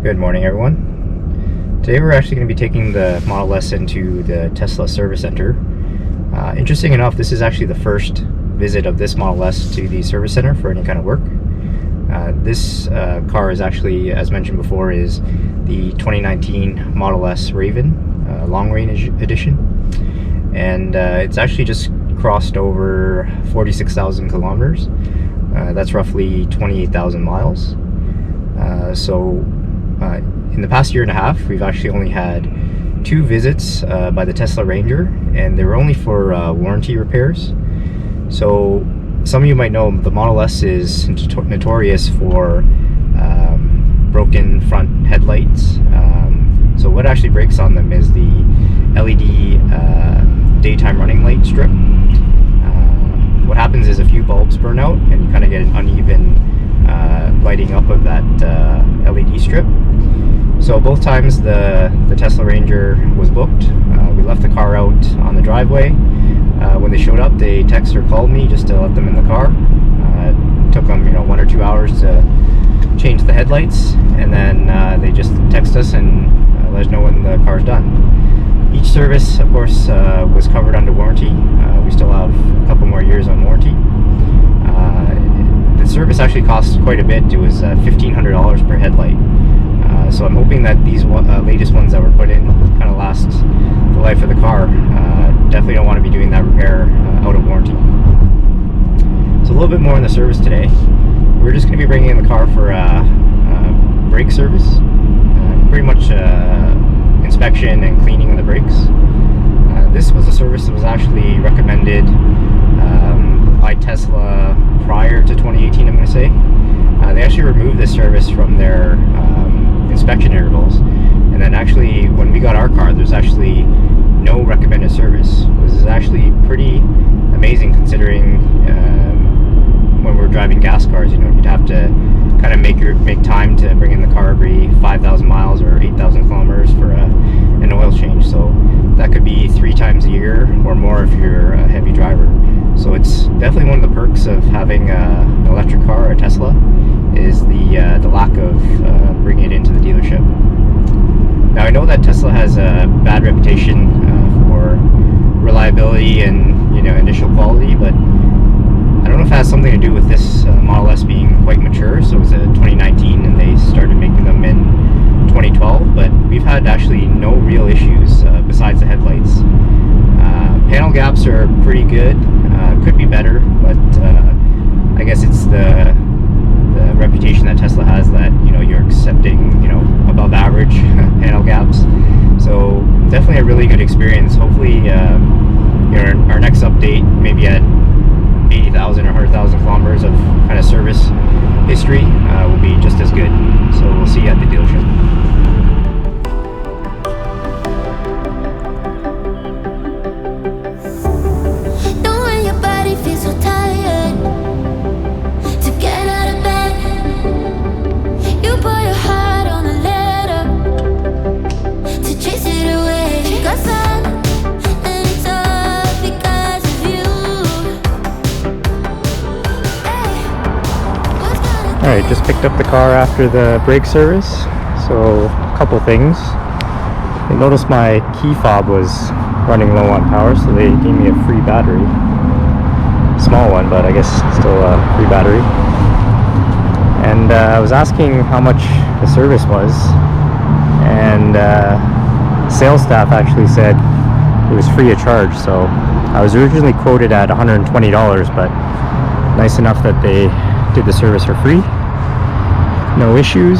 Good morning, everyone. Today we're actually going to be taking the Model S into the Tesla service center. Interesting enough, this is actually the first visit of this Model S to the service center for any kind of work. This car is actually, as mentioned before, is the 2019 Model S Raven long range edition, and it's actually just crossed over 46,000 kilometers. That's roughly 28,000 miles. In the past year and a half, we've actually only had 2 visits by the Tesla Ranger, and they were only for warranty repairs. So some of you might know the Model S is notorious for broken front headlights. So what actually breaks on them is the LED daytime running light strip. What happens is a few bulbs burn out and you kind of get an uneven lighting up of that LED strip. So both times the Tesla Ranger was booked, we left the car out on the driveway. When they showed up, they texted or called me just to let them in the car. It took them 1 or 2 hours to change the headlights, and then they just text us and let us know when the car's done. Each service, of course, was covered under warranty. We still have a couple more years on warranty. The service actually cost quite a bit. It was $1,500 per headlight. So I'm hoping that these latest ones that were put in kind of last the life of the car. Definitely don't want to be doing that repair out of warranty. So a little bit more on the service today. We're just going to be bringing in the car for a brake service. Pretty much inspection and cleaning of the brakes. This was a service that was actually recommended by Tesla prior to 2018, I'm going to say. They actually removed this service from their inspection intervals, and then actually when we got our car, there's actually no recommended service. This is actually pretty amazing considering when we're driving gas cars, you'd have to kind of make time to bring in the car every 5,000 miles or 8,000 kilometers for an oil change. So that could be 3 times a year or more if you're a heavy driver. So it's definitely one of the perks of having an electric car or a Tesla is the lack of bringing it into the dealership. Now I know that Tesla has a bad reputation for reliability and initial quality, but I don't know if it has something to do with this Model S being quite mature. So it was a 2019 and they started making them in 2012, but we've had actually no real issues besides the headlights. Panel gaps are pretty good, could be better, but I guess it's the reputation that Tesla has that you're accepting above average panel gaps. So definitely a really good experience. Hopefully our next update, maybe at 80,000 or 100,000 kilometers of kind of service history, will be just as good. So we'll see you at the dealership. Alright, just picked up the car after the brake service. So a couple things. I noticed my key fob was running low on power, so they gave me a free battery. Small one, but I guess still a free battery. And I was asking how much the service was, and sales staff actually said it was free of charge. So I was originally quoted at $120, but nice enough that they did the service for free. No issues.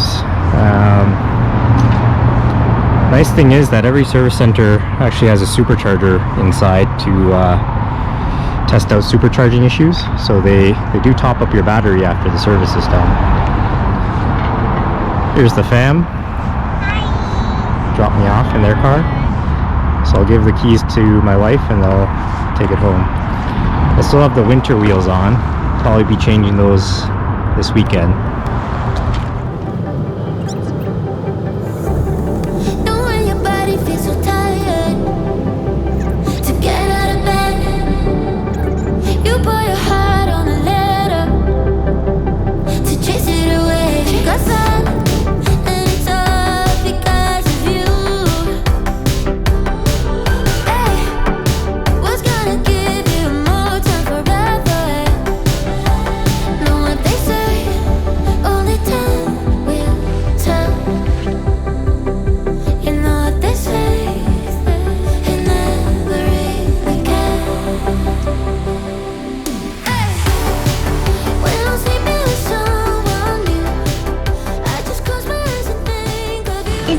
Nice thing is that every service center actually has a supercharger inside to test out supercharging issues. So they do top up your battery after the service is done. Here's the fam. Drop me off in their car. So I'll give the keys to my wife and they'll take it home. I still have the winter wheels on. Probably be changing those this weekend. To chase it away, 'cause I'm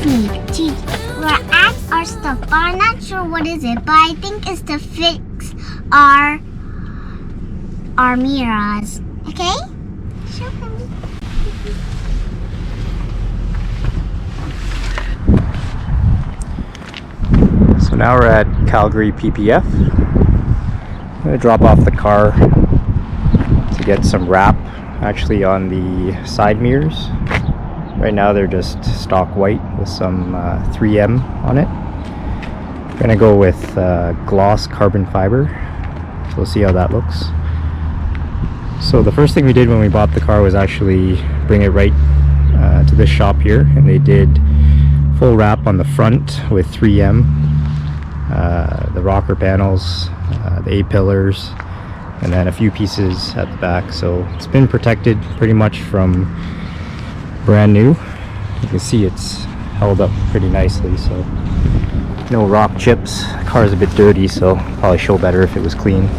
is need. We're at our stuff, but I'm not sure what is it. But I think it's to fix our mirrors. Okay? Show him. So now we're at Calgary PPF. I'm going to drop off the car to get some wrap actually on the side mirrors. Right now they're just stock white with some 3M on it. I'm going to go with gloss carbon fiber. So we'll see how that looks. So the first thing we did when we bought the car was actually bring it right to this shop here, and they did full wrap on the front with 3M, the rocker panels, the A-pillars, and then a few pieces at the back. So it's been protected pretty much from brand new. You can see it's held up pretty nicely, so no rock chips. The car is a bit dirty, so probably show better if it was clean.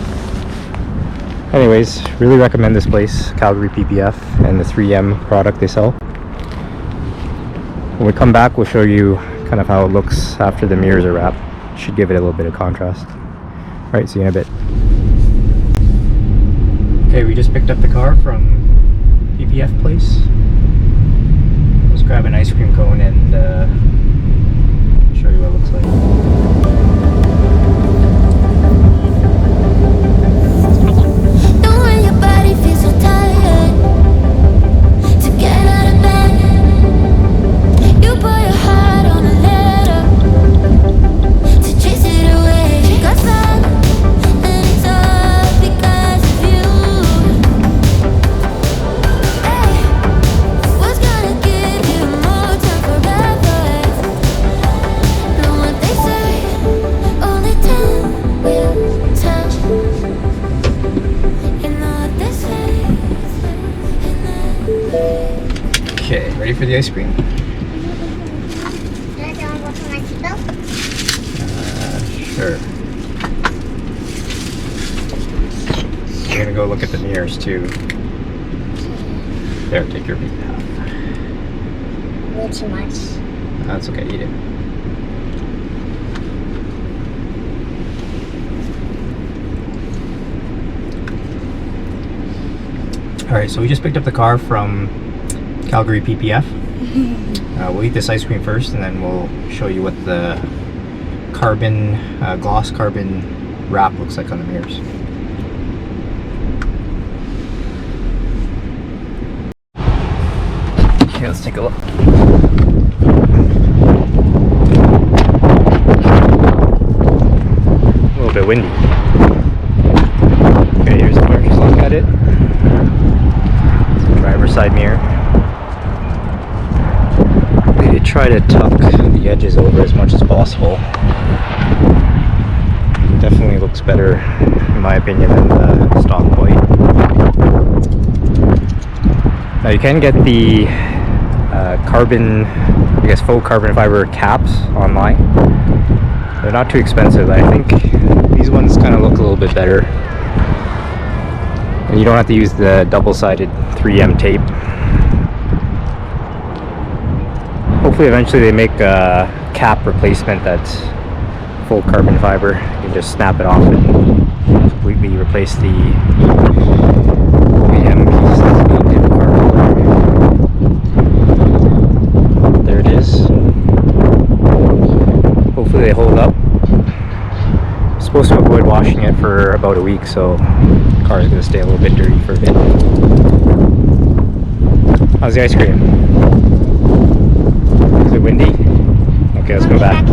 Anyways, really recommend this place, Calgary PPF, and the 3M product they sell. When we come back, we'll show you kind of how it looks after the mirrors are wrapped. Should give it a little bit of contrast. Alright, see you in a bit. Okay, we just picked up the car from PPF place. Let's grab an ice cream cone and show you what it looks like. Okay, ready for the ice cream? Sure. We're gonna go look at the mirrors too. There, take your big half. Way too much. That's okay, eat it. Alright, so we just picked up the car from Calgary PPF. We'll eat this ice cream first, and then we'll show you what the carbon, gloss carbon wrap looks like on the mirrors. Okay, let's take a look. A little bit windy. Okay, here's a first look at it. Driver's side mirror. They did try to tuck the edges over as much as possible. Definitely looks better, in my opinion, than the stock white. Now you can get the carbon, I guess faux carbon fiber caps online. They're not too expensive. I think these ones kind of look a little bit better. And you don't have to use the double-sided 3M tape. Hopefully eventually they make a cap replacement that's full carbon fiber. You can just snap it off and completely replace the OEM piece that's built in the car. There it is. Hopefully they hold up. I'm supposed to avoid washing it for about a week, so the car is going to stay a little bit dirty for a bit. How's the ice cream? Is it windy? Okay, let's go back.